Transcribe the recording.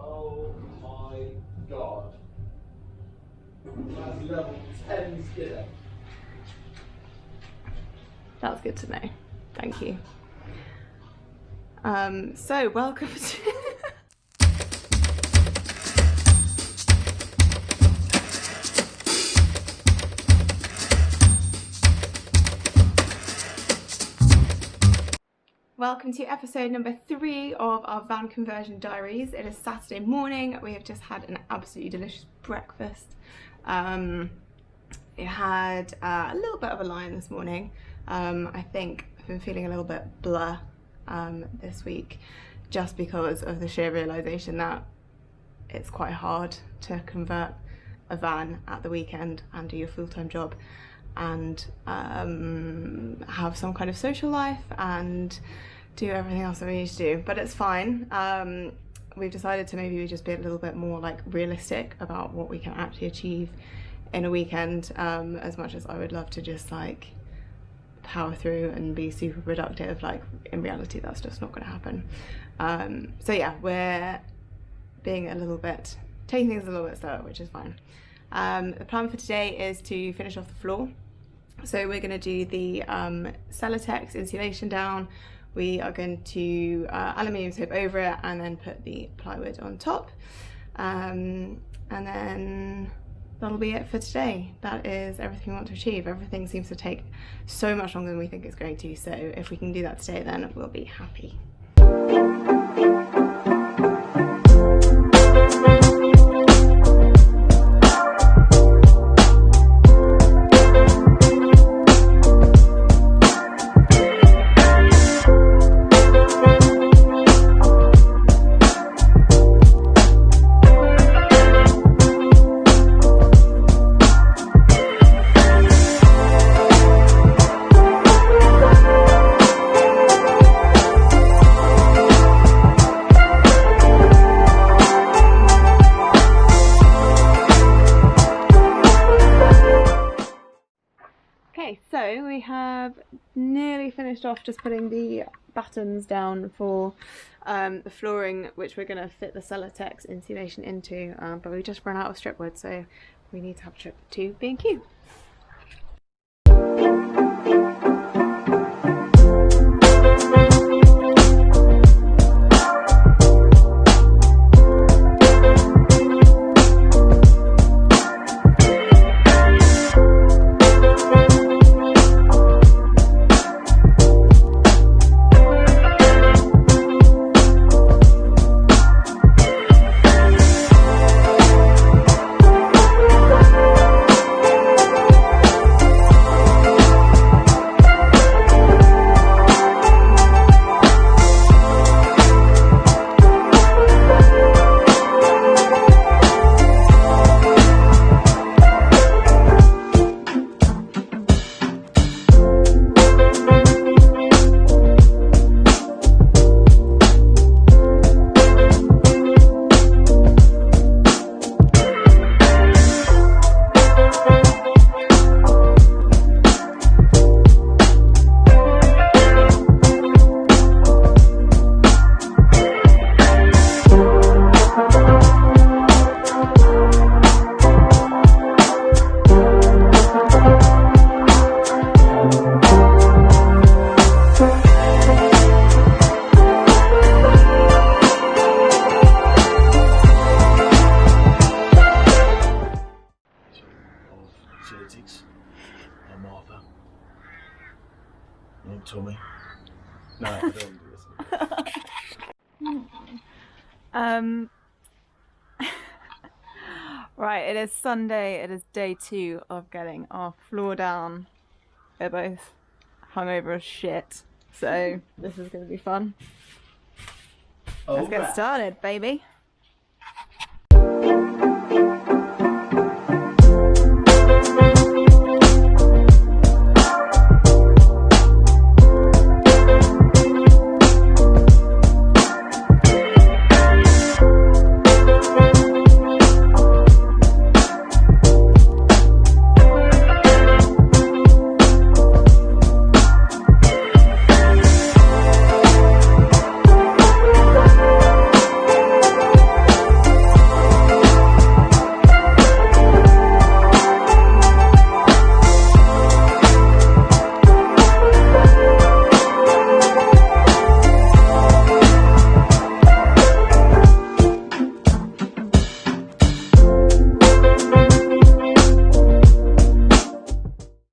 Oh my god. That's level 10 skidder. That's good to know. Thank you. So welcome to welcome to episode number 3 of our van conversion diaries. It is Saturday morning. We have just had an absolutely delicious breakfast. It had a little bit of a lie-in this morning. I think I've been feeling a little bit blur this week, just because of the sheer realisation that it's quite hard to convert a van at the weekend and do your full-time job and have some kind of social life and do everything else that we need to do. But it's fine. We've decided to maybe just be a little bit more like realistic about what we can actually achieve in a weekend, as much as I would love to just like power through and be super productive. Like, in reality that's just not going to happen. So yeah, we're being a little bit, taking things a little bit slower, which is fine. The plan for today is to finish off the floor. So we're going to do the celotex insulation down. We are going to aluminium tape over it and then put the plywood on top. And then that'll be it for today. That is everything we want to achieve. Everything seems to take so much longer than we think it's going to, so if we can do that today, then we'll be happy. Okay, so we have nearly finished off just putting the batons down for the flooring, which we're going to fit the celotex insulation into, but we just ran out of strip wood, so we need to have a trip to B&Q. I'm Arthur. I'm Tommy. No, I don't do this. Right, it is Sunday. It is day 2 of getting our floor down. We're both hungover as shit, so this is going to be fun. Let's get started, baby.